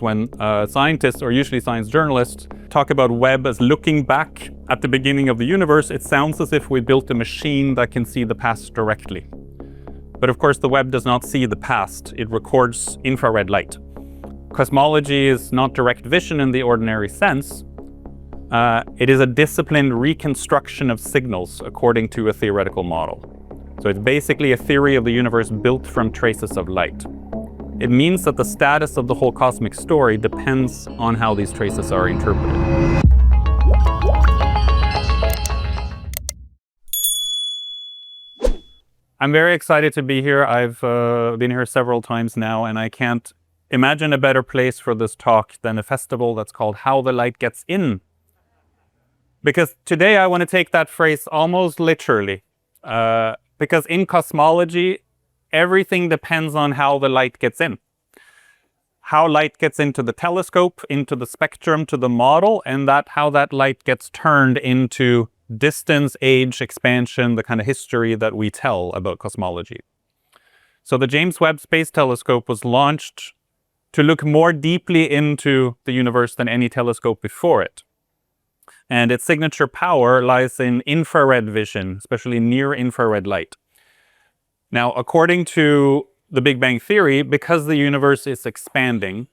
When scientists, or usually science journalists, talk about Webb as looking back at the beginning of the universe, it sounds as if we built a machine that can see the past directly. But of course, the Webb does not see the past. It records infrared light. Cosmology is not direct vision in the ordinary sense. It is a disciplined reconstruction of signals according to a theoretical model. So it's basically a theory of the universe built from traces of light. It means that the status of the whole cosmic story depends on how these traces are interpreted. I'm very excited to be here. I've been here several times now, and I can't imagine a better place for this talk than a festival that's called How the Light Gets In. Because today I want to take that phrase almost literally. Because in cosmology, everything depends on how the light gets in. How light gets into the telescope, into the spectrum, to the model, and how that light gets turned into distance, age, expansion, the kind of history that we tell about cosmology. So the James Webb Space Telescope was launched to look more deeply into the universe than any telescope before it. And its signature power lies in infrared vision, especially near-infrared light. Now, according to the Big Bang Theory, because the universe is expanding,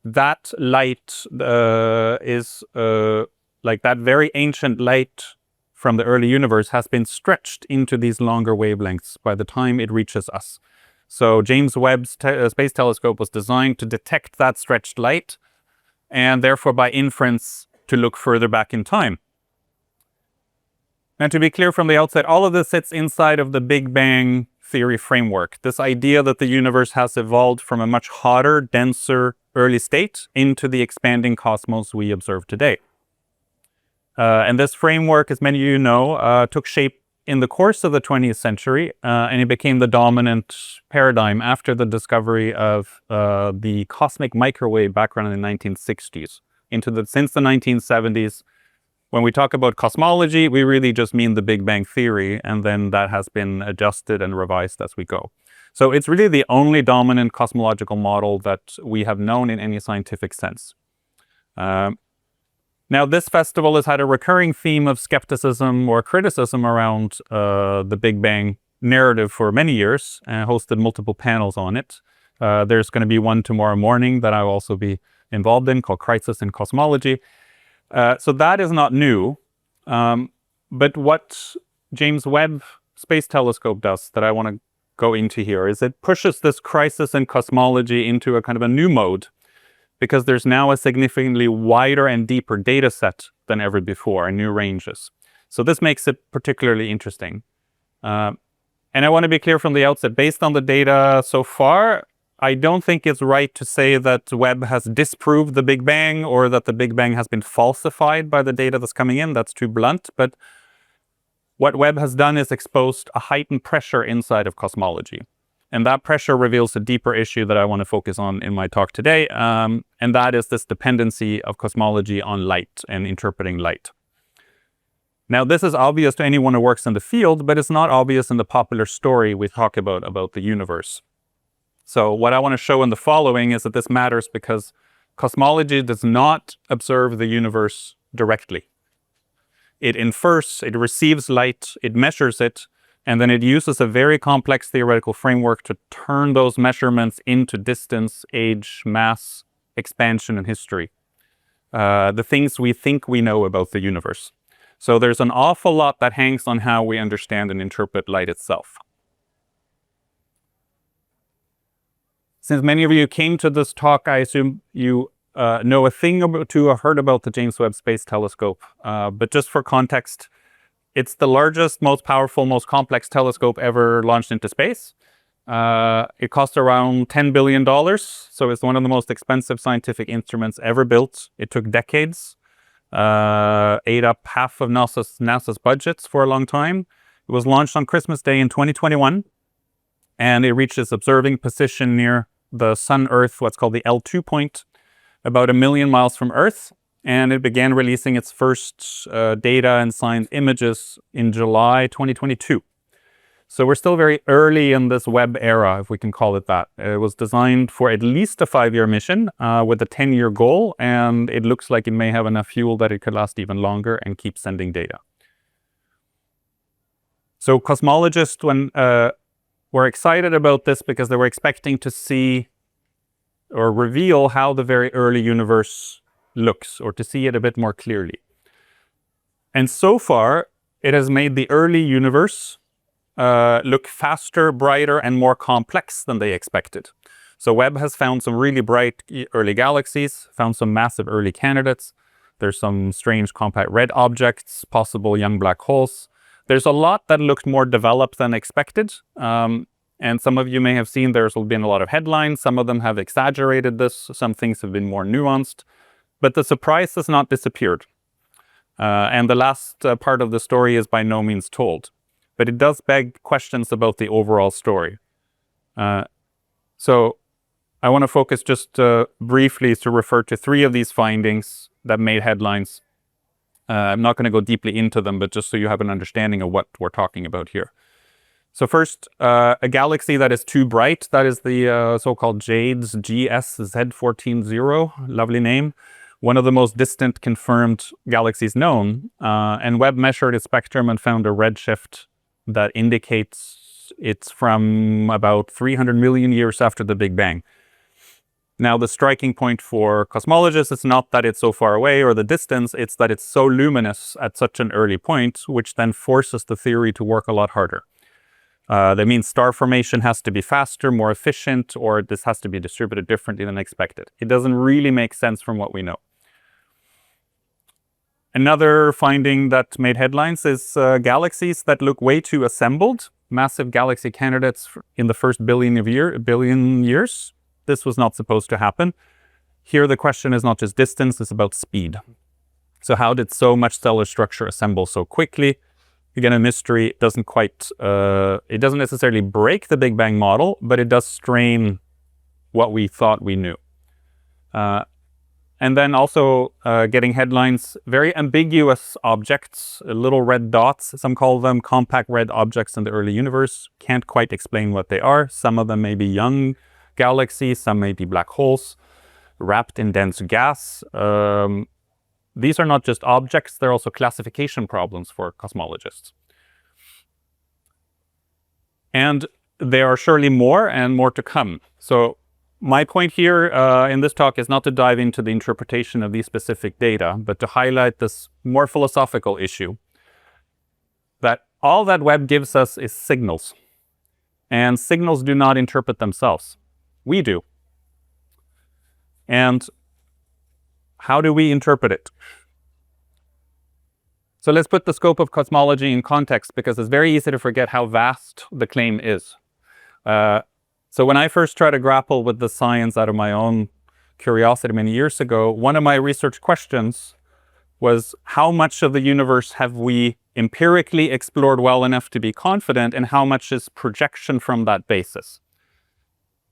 that light is like that very ancient light from the early universe has been stretched into these longer wavelengths by the time it reaches us. So James Webb Space Telescope was designed to detect that stretched light, and therefore by inference to look further back in time. And to be clear from the outset, all of this sits inside of the Big Bang Theory framework. This idea that the universe has evolved from a much hotter, denser early state into the expanding cosmos we observe today. And this framework, as many of you know, took shape in the course of the 20th century, and it became the dominant paradigm after the discovery of the cosmic microwave background in the 1960s. Since the 1970s, when we talk about cosmology, we really just mean the Big Bang Theory, and then that has been adjusted and revised as we go. So it's really the only dominant cosmological model that we have known in any scientific sense. Now, this festival has had a recurring theme of skepticism or criticism around the Big Bang narrative for many years, and hosted multiple panels on it. There's going to be one tomorrow morning that I'll also be involved in, called Crisis in Cosmology. So that is not new, but what James Webb Space Telescope does that I want to go into here is it pushes this crisis in cosmology into a kind of a new mode, because there's now a significantly wider and deeper data set than ever before, and new ranges. So this makes it particularly interesting. And I want to be clear from the outset, based on the data so far, I don't think it's right to say that Webb has disproved the Big Bang or that the Big Bang has been falsified by the data that's coming in. That's too blunt. But what Webb has done is exposed a heightened pressure inside of cosmology. And that pressure reveals a deeper issue that I want to focus on in my talk today. And that is this dependency of cosmology on light and interpreting light. Now, this is obvious to anyone who works in the field, but it's not obvious in the popular story we talk about the universe. So what I want to show in the following is that this matters because cosmology does not observe the universe directly. It infers, it receives light, it measures it, and then it uses a very complex theoretical framework to turn those measurements into distance, age, mass, expansion, and history. The things we think we know about the universe. So there's an awful lot that hangs on how we understand and interpret light itself. Since many of you came to this talk, I assume you know a thing or two or heard about the James Webb Space Telescope. But just for context, it's the largest, most powerful, most complex telescope ever launched into space. It cost around $10 billion, so it's one of the most expensive scientific instruments ever built. It took decades, ate up half of NASA's budgets for a long time. It was launched on Christmas Day in 2021, and it reached its observing position near the Sun-Earth, what's called the L2 point, about 1 million miles from Earth. And it began releasing its first data and science images in July 2022. So we're still very early in this Webb era, if we can call it that. It was designed for at least a 5-year mission with a 10-year goal, and it looks like it may have enough fuel that it could last even longer and keep sending data. So cosmologists were excited about this because they were expecting to see or reveal how the very early universe looks, or to see it a bit more clearly. And so far, it has made the early universe look faster, brighter, and more complex than they expected. So Webb has found some really bright early galaxies, found some massive early candidates. There's some strange compact red objects, possible young black holes. There's a lot that looked more developed than expected. And some of you may have seen there's been a lot of headlines. Some of them have exaggerated this. Some things have been more nuanced. But the surprise has not disappeared. And the last part of the story is by no means told. But it does beg questions about the overall story. So I want to focus just briefly to refer to 3 of these findings that made headlines. I'm not going to go deeply into them, but just so you have an understanding of what we're talking about here. So first, a galaxy that is too bright, that is the so-called JADES GSZ140, lovely name, one of the most distant confirmed galaxies known. And Webb measured its spectrum and found a redshift that indicates it's from about 300 million years after the Big Bang. Now, the striking point for cosmologists is not that it's so far away or the distance, it's that it's so luminous at such an early point, which then forces the theory to work a lot harder. That means star formation has to be faster, more efficient, or this has to be distributed differently than expected. It doesn't really make sense from what we know. Another finding that made headlines is galaxies that look way too assembled, massive galaxy candidates in the first billion years. This was not supposed to happen. Here the question is not just distance, it's about speed. So how did so much stellar structure assemble so quickly? Again, a mystery. It doesn't necessarily break the Big Bang model, but it does strain what we thought we knew. And then also getting headlines, very ambiguous objects, little red dots. Some call them compact red objects in the early universe. Can't quite explain what they are. Some of them may be young galaxies, some may be black holes wrapped in dense gas. These are not just objects, they're also classification problems for cosmologists. And there are surely more and more to come. So my point here in this talk is not to dive into the interpretation of these specific data, but to highlight this more philosophical issue, that all that Webb gives us is signals. And signals do not interpret themselves. We do. And how do we interpret it? So let's put the scope of cosmology in context, because it's very easy to forget how vast the claim is. So when I first tried to grapple with the science out of my own curiosity many years ago, one of my research questions was, how much of the universe have we empirically explored well enough to be confident, and how much is projection from that basis?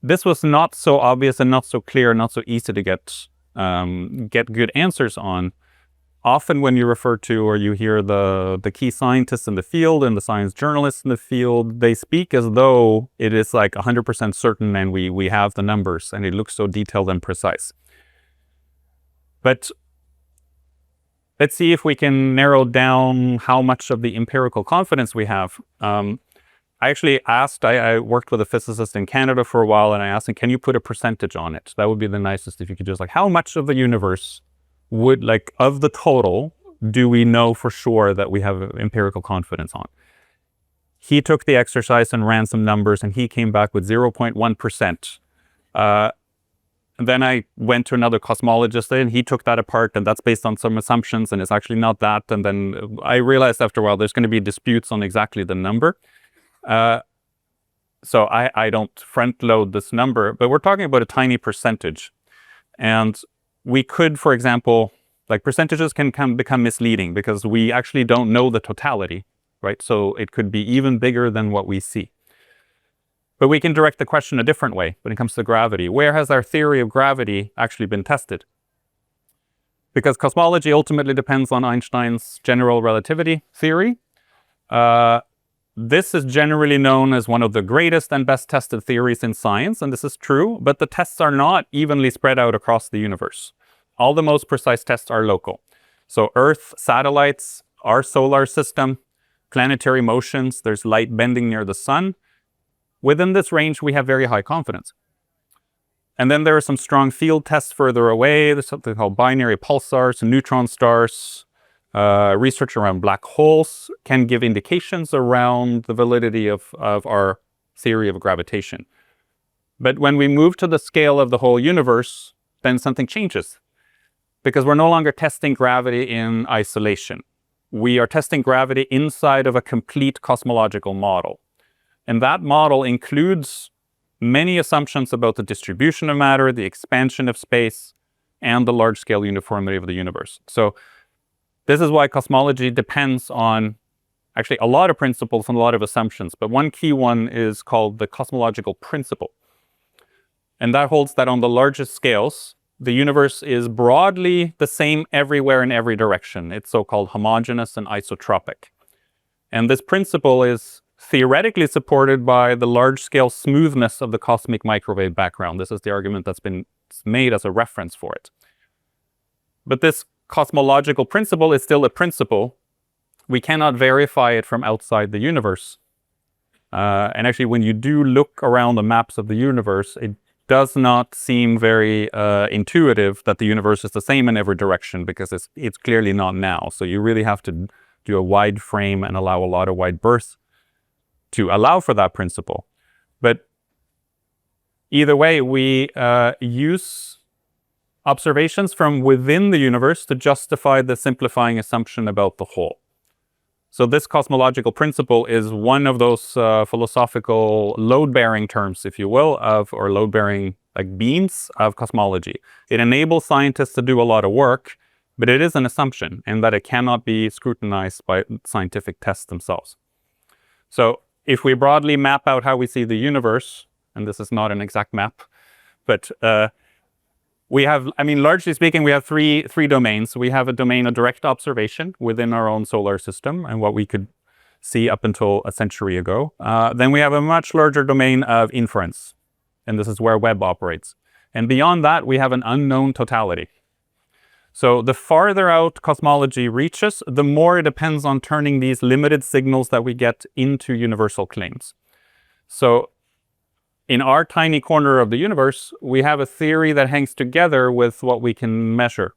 This was not so obvious and not so clear, not so easy to get good answers on. Often when you refer to or you hear the key scientists in the field and the science journalists in the field, they speak as though it is like 100% certain and we have the numbers and it looks so detailed and precise. But let's see if we can narrow down how much of the empirical confidence we have. I actually asked, I worked with a physicist in Canada for a while, and I asked him, can you put a percentage on it? That would be the nicest if you could just how much of the universe would, of the total, do we know for sure that we have empirical confidence on? He took the exercise and ran some numbers, and he came back with 0.1%. Then I went to another cosmologist, and he took that apart, and that's based on some assumptions, and it's actually not that. And then I realized after a while there's going to be disputes on exactly the number. So I don't front load this number, but we're talking about a tiny percentage. And we could, for example, percentages can become misleading because we actually don't know the totality, right? So it could be even bigger than what we see. But we can direct the question a different way when it comes to gravity. Where has our theory of gravity actually been tested? Because cosmology ultimately depends on Einstein's general relativity theory. this is generally known as one of the greatest and best tested theories in science, and this is true, but the tests are not evenly spread out across the universe. All the most precise tests are local. So Earth, satellites, our solar system, planetary motions, there's light bending near the sun. Within this range, we have very high confidence. And then there are some strong field tests further away. There's something called binary pulsars, neutron stars. Research around black holes can give indications around the validity of our theory of gravitation. But when we move to the scale of the whole universe, then something changes. Because we're no longer testing gravity in isolation. We are testing gravity inside of a complete cosmological model. And that model includes many assumptions about the distribution of matter, the expansion of space, and the large-scale uniformity of the universe. So this is why cosmology depends on actually a lot of principles and a lot of assumptions. But one key one is called the cosmological principle. And that holds that on the largest scales, the universe is broadly the same everywhere in every direction. It's so-called homogeneous and isotropic. And this principle is theoretically supported by the large-scale smoothness of the cosmic microwave background. This is the argument that's been made as a reference for it. But this cosmological principle is still a principle. We cannot verify it from outside the universe. And actually, when you do look around the maps of the universe, it does not seem very intuitive that the universe is the same in every direction, because it's clearly not now. So you really have to do a wide frame and allow a lot of wide berth to allow for that principle. But either way, we use observations from within the universe to justify the simplifying assumption about the whole. So this cosmological principle is one of those philosophical load-bearing terms, if you will, or load-bearing like beams of cosmology. It enables scientists to do a lot of work, but it is an assumption in that it cannot be scrutinized by scientific tests themselves. So if we broadly map out how we see the universe, and this is not an exact map, but we have, largely speaking, we have three domains. We have a domain of direct observation within our own solar system and what we could see up until a century ago. Then we have a much larger domain of inference, and this is where Webb operates. And beyond that, we have an unknown totality. So the farther out cosmology reaches, the more it depends on turning these limited signals that we get into universal claims. So in our tiny corner of the universe, we have a theory that hangs together with what we can measure.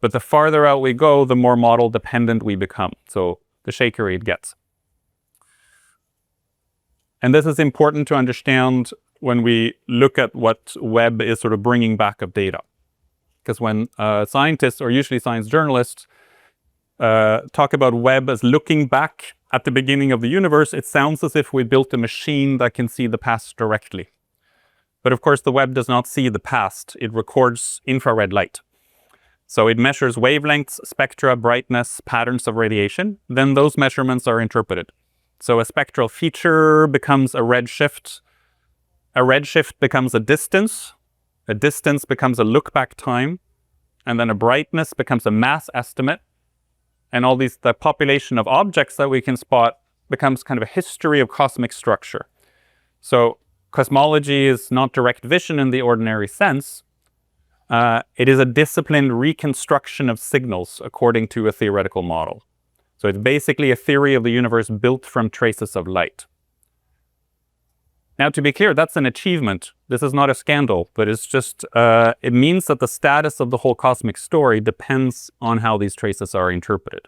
But the farther out we go, the more model dependent we become. So the shakier it gets. And this is important to understand when we look at what Webb is sort of bringing back of data. Because when scientists, or usually science journalists, talk about Webb as looking back at the beginning of the universe, it sounds as if we built a machine that can see the past directly. But of course, the Webb does not see the past. It records infrared light. So it measures wavelengths, spectra, brightness, patterns of radiation. Then those measurements are interpreted. So a spectral feature becomes a redshift. A redshift becomes a distance becomes a look-back time. And then a brightness becomes a mass estimate. And all these, the population of objects that we can spot becomes kind of a history of cosmic structure. So cosmology is not direct vision in the ordinary sense. It is a disciplined reconstruction of signals according to a theoretical model. So it's basically a theory of the universe built from traces of light. Now, to be clear, that's an achievement. This is not a scandal, but it's just, it means that the status of the whole cosmic story depends on how these traces are interpreted.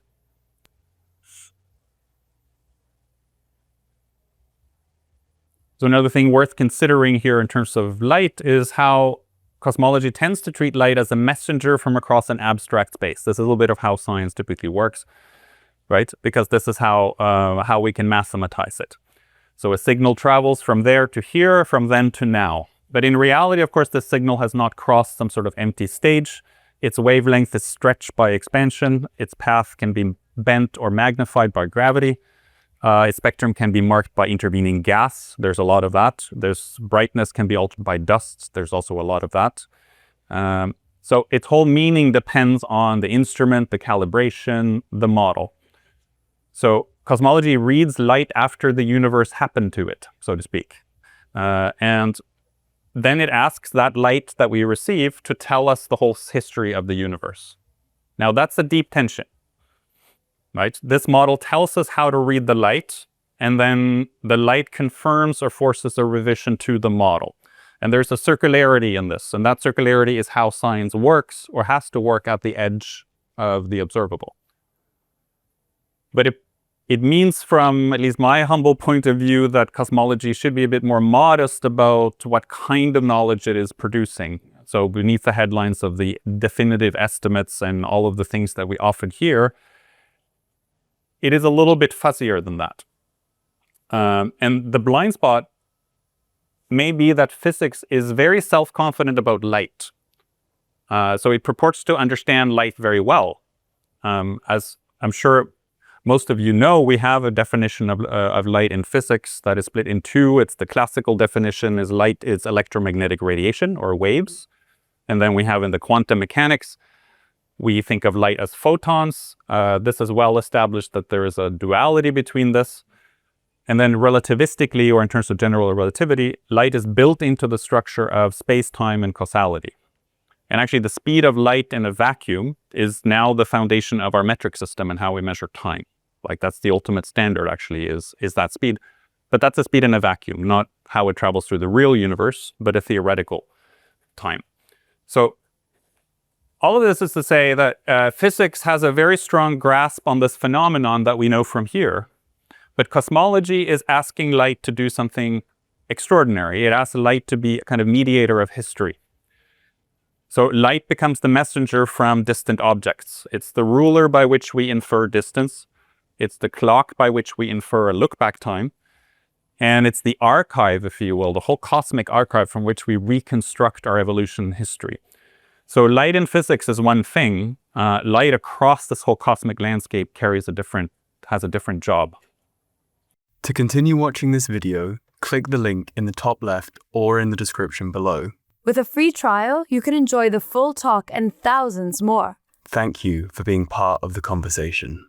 So another thing worth considering here in terms of light is how cosmology tends to treat light as a messenger from across an abstract space. This is a little bit of how science typically works, right? Because this is how we can mathematize it. So a signal travels from there to here, from then to now. But in reality, of course, this signal has not crossed some sort of empty stage. Its wavelength is stretched by expansion. Its path can be bent or magnified by gravity. Its spectrum can be marked by intervening gas. There's a lot of that. There's brightness can be altered by dust. There's also a lot of that. So its whole meaning depends on the instrument, the calibration, the model. So cosmology reads light after the universe happened to it, so to speak. And then it asks that light that we receive to tell us the whole history of the universe. Now that's a deep tension, right? This model tells us how to read the light, and then the light confirms or forces a revision to the model. And there's a circularity in this, and that circularity is how science works or has to work at the edge of the observable. But it means, from at least my humble point of view, that cosmology should be a bit more modest about what kind of knowledge it is producing. So beneath the headlines of the definitive estimates and all of the things that we often hear, it is a little bit fuzzier than that. And the blind spot may be that physics is very self-confident about light. So it purports to understand light very well. As I'm sure most of you know, we have a definition of light in physics that is split in two. It's the classical definition is light is electromagnetic radiation or waves. And then we have in the quantum mechanics, we think of light as photons. This is well established that there is a duality between this. And then relativistically, or in terms of general relativity, light is built into the structure of space-time and causality. And actually the speed of light in a vacuum is now the foundation of our metric system and how we measure time. Like that's the ultimate standard actually is that speed. But that's a speed in a vacuum, not how it travels through the real universe, but a theoretical time. So all of this is to say that physics has a very strong grasp on this phenomenon that we know from here. But cosmology is asking light to do something extraordinary. It asks light to be a kind of mediator of history. So light becomes the messenger from distant objects. It's the ruler by which we infer distance. It's the clock by which we infer a look-back time. And it's the archive, if you will, the whole cosmic archive from which we reconstruct our evolution history. So light in physics is one thing. Light across this whole cosmic landscape has a different job. To continue watching this video, click the link in the top left or in the description below. With a free trial, you can enjoy the full talk and thousands more. Thank you for being part of the conversation.